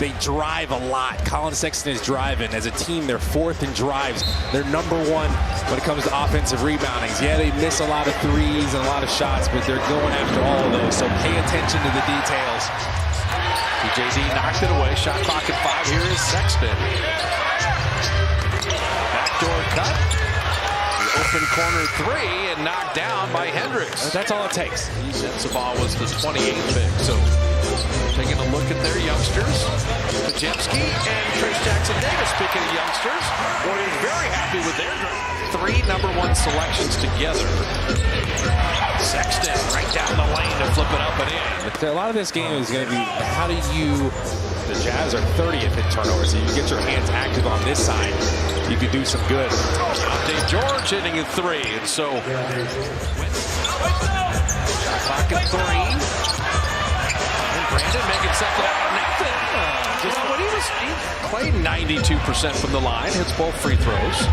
They drive a lot. Collin Sexton is driving. As a team, they're fourth in drives. They're number one when it comes to offensive reboundings. Yeah, they miss a lot of threes and a lot of shots, but they're going after all of those. So pay attention to the details. JD knocked it away. Shot clock at 5. Here is Sexton. Backdoor cut. The open corner 3 and knocked down by Hendricks. That's all it takes. Sensabaugh was the 28th pick. So taking a look at their youngsters. Majewski and Trayce Jackson-Davis. Speaking of youngsters, Warriors very happy with their draft. 3 #1 selections together. Sexton right down the lane to flip it up and in. A lot of this game is going to be how do you, the Jazz are 30th in turnovers, so you get your hands active on this side, you could do some good. Dave George hitting a 3, and so clock at 3. And Brandon making something out of nothing. Just when he played 92% from the line, hits both free throws.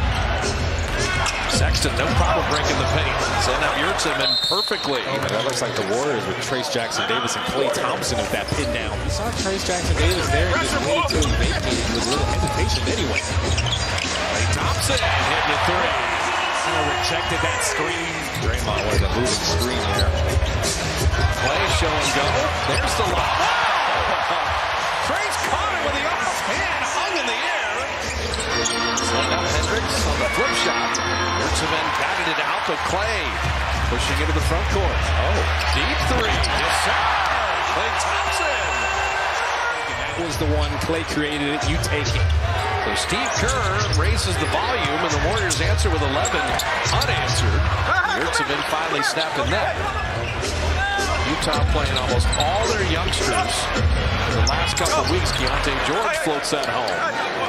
Sexton, no problem breaking the paint. Send out Yurtseven perfectly. That looks like the Warriors with Trayce Jackson-Davis and Klay Thompson with that pin down. You saw Trayce Jackson-Davis there and just waited till he vacated with a little hesitation anyway. Klay Thompson hitting a 3. Kind of rejected that screen. Draymond was a moving screen there. Klay show and go. There's the lob. Trayce caught it with the offhand, hung in the air. Slid up Hendricks on the flip shot. Yurtseven batted it out, but Klay pushing into the front court. Oh, deep 3. Yes, sir. Klay Thompson. That was the one. Klay created it. You take it. So Steve Kerr raises the volume, and the Warriors answer with 11 unanswered. Yurtseven finally snapped a net. Utah playing almost all their youngsters in the last couple of weeks. Keontae George floats that home.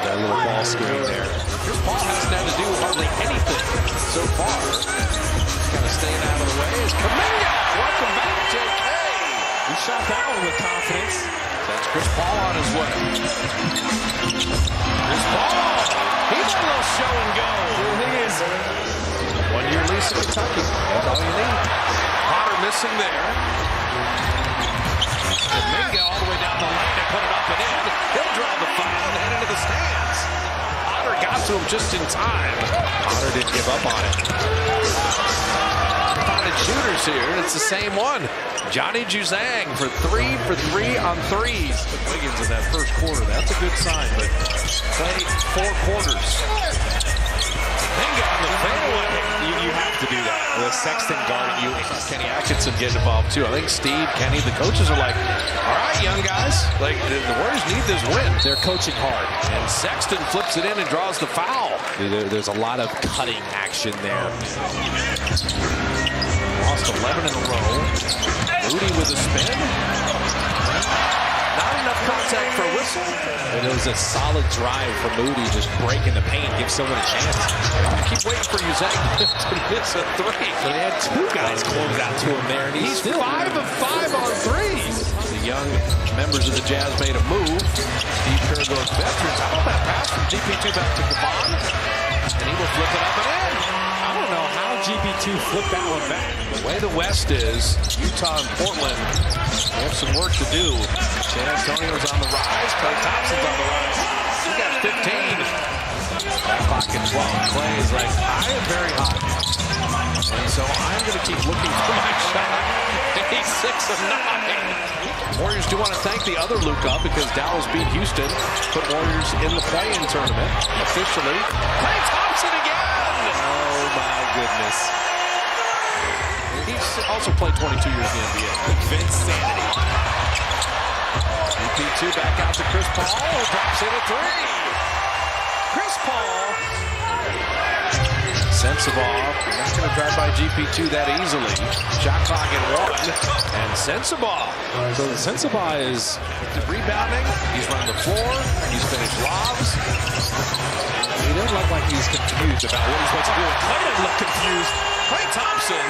That little ball screen there. Chris Paul hasn't had to do hardly anything so far. Kind of staying out of the way is Kuminga. Welcome back, JK. He shot that one with confidence. That's Chris Paul on his way. Chris Paul. He's a little show and go. The thing is, 1-year lease in Kentucky. That's all you need. Potter missing there. Kuminga all the way down the lane and put it up and in. He'll draw the foul and head into the stands. Potter got to him just in time. Potter didn't give up on it. Spotted shooters here, and it's the same one. Johnny Juzang for 3 for 3 on 3s. Wiggins in that first quarter. That's a good sign, but play 4 quarters. Kuminga on the fadeaway. You have to do that. With Sexton guarding you. Kenny Atkinson getting involved too. I think Steve, Kenny, the coaches are like, all right, young guys, like the Warriors need this win. They're coaching hard. And Sexton flips it in and draws the foul. There's a lot of cutting action there. Lost 11 in a row. Moody with a spin. Not enough contact for a whistle. And it was a solid drive for Moody, just breaking the paint, give someone a chance. I keep waiting for Juzang to miss a 3. So they had 2 guys close out to him there, and He's still 5 of 5 on 3s. The young members of the Jazz made a move. Steve Kerr goes veterans. How about that pass from GP2 back to Gavon? And he will flip it up and in. I don't know how GP2 flipped that one back. The way the West is, Utah and Portland have some work to do. San Antonio's on the rise. Klay Thompson's on the rise. He got 15. That clock at 12. Klay is like, I am very hot. And so I'm going to keep looking for my shot. He's 6 of 9. Warriors do want to thank the other Luka because Dallas beat Houston, put Warriors in the play-in tournament officially. Klay Thompson again! Oh my goodness. He's also played 22 years in the NBA. Vince Sanity. GP2 back out to Chris Paul. Drops in a 3. Chris Paul. Sensabaugh not going to drive by GP2 that easily. Shot clock at 1. And Sensabaugh. So Sensabaugh is rebounding. He's run the floor. He's finished lobs. He doesn't look like he's confused about what he's supposed to do. Klay doesn't look confused. Klay Thompson.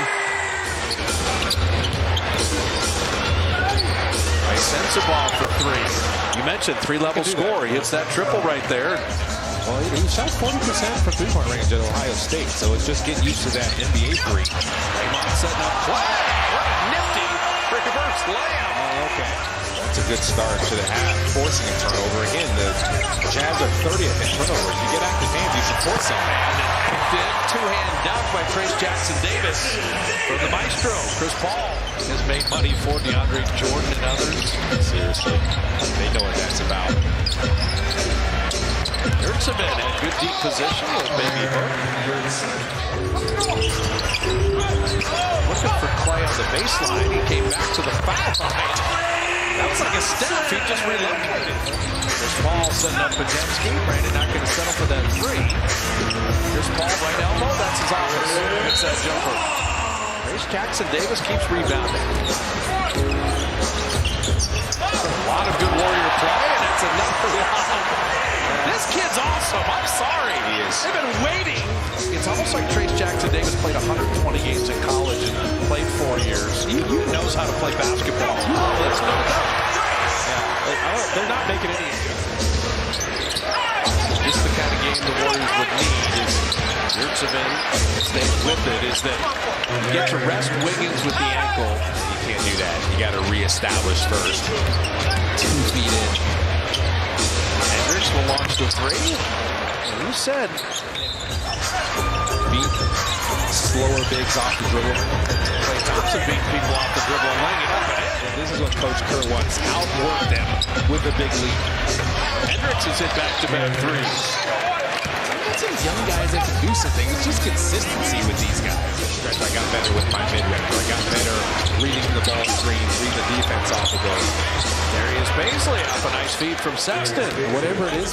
Sensabaugh for 3. You mentioned 3-level score. He hits that triple right there. Well, he shot 40% from three-point range at Ohio State, so it's just getting used to that NBA 3. Draymond setting up play. What a nifty reverse layup. Oh, okay. It's a good start to the half, forcing a turnover. Again, the Jazz are 30th in turnovers. You get active hands, you should force something. Two-hand dunk by Trayce Jackson-Davis from the maestro. Chris Paul has made money for DeAndre Jordan and others. Seriously, they know what that's about. Yurtseven had good deep position with Baby Hook. Looking for Clay on the baseline. He came back to the foul line. That was like a step. He just relocated. Chris Paul setting up Podziemski. Brandon not going to settle for that three. Chris Paul right elbow. That's his office. Gets that jumper. Trayce Jackson-Davis keeps rebounding. A lot of good Warrior play, and it's another one. This kid's awesome. I'm sorry. He is. They've been waiting. It's almost like Trayce Jackson-Davis played 120 games in college and played 4 years. He knows how to play basketball. There's no doubt. Yeah, they're not making it easy. Just the kind of game the Warriors would need is Yurtseven staying with it, is that you get to rest Wiggins with the ankle. You can't do that. You got to reestablish first. 2 feet in. Hendricks will launch the three. And you said Beat slower bigs off the dribble. Klay Thompson beat people off the dribble and laying it up and in. And this is what Coach Kerr wants. Outwork them with a big lead. Hendricks has hit back-to-back threes. Some young guys that can do something. It's just consistency with these guys. I got better with my mid-range. I got better reading the ball screens, reading the defense off of those. Darius Baisley off a nice feed from Sexton. Whatever it is.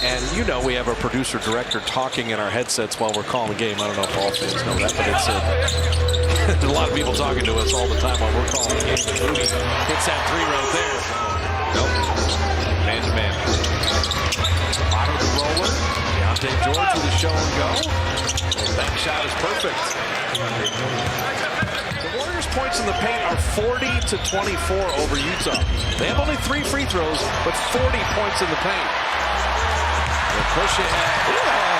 And you know we have our producer-director talking in our headsets while we're calling the game. I don't know if all fans know that, but it's there's a lot of people talking to us all the time while we're calling the game. And Moody hits that three right there. Nope. Man to man. Bottom of the roller. Deontay George with a show and go. That shot is perfect. The Warriors' points in the paint are 40-24 over Utah. They have only 3 free throws, but 40 points in the paint. They push ahead.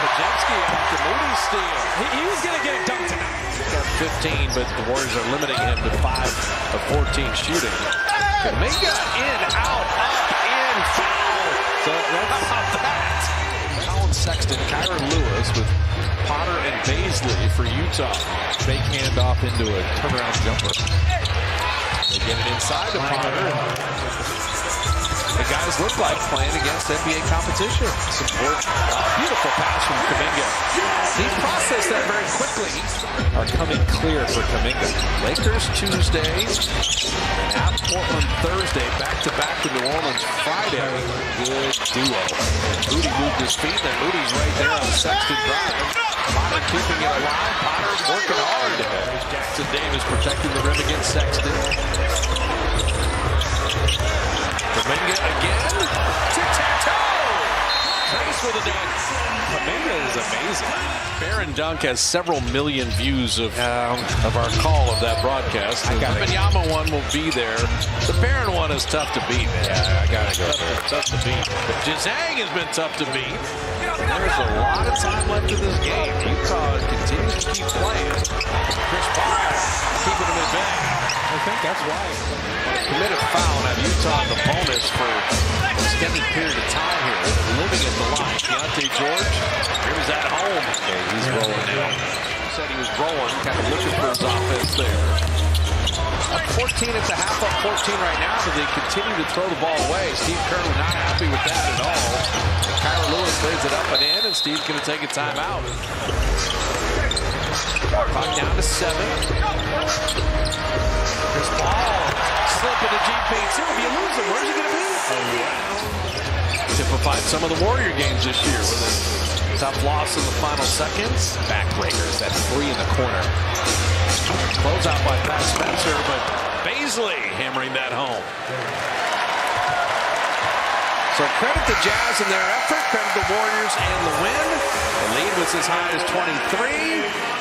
Podziemski after Moody steal. He was going to get it done tonight. He's got 15, but the Warriors are limiting him to 5 of 14 shooting. Kuminga in, out, up, in, foul. So how about that? Colin Sexton, Kyron Lewis with Potter and Baisley for Utah. Fake handoff into a turnaround jumper. They get it inside to Potter. The guys look like playing against NBA competition. Beautiful pass from Kuminga. He processed that very quickly. Are coming clear for Kuminga. Lakers Tuesday, at Portland Thursday, back-to-back to New Orleans Friday. Good duo. Moody moved his feet, and Moody's right there on the Sexton drive. Potter keeping it alive. Potter working hard. Jackson-Davis protecting the rim against Sexton. Kuminga again. Tic-tac-toe. Trayce with a dunk. Kuminga is amazing. Baron Dunk has several million views of our call of that broadcast. The Wembanyama one will be there. The Baron one is tough to beat. Yeah, I gotta go there. Tough to beat. But Jazang has been tough to beat. There's a lot of time left in this game. Utah continues to keep playing. Chris Paul keeping him at bay. I think that's why. Committed foul on Utah and the bonus for an extended period of time here. Living at the line. Deontay George, here's at home. Okay, he's rolling now. He said he was rolling, kind of looking for his offense there. Up 14 at the half, up 14 right now, but they continue to throw the ball away. Steve Kerr not happy with that at all. Kyron Lewis lays it up and in, and Steve's going to take a timeout. Clock down to 7. Chris Paul slipping to GP2. If you lose him, where's he going to be? Typified some of the Warrior games this year with a tough loss in the final seconds. Backbreakers, that 3 in the corner. Close out by Pat Spencer, but Baisley hammering that home. So credit the Jazz in their effort, credit the Warriors and the win. The lead was as high as 23.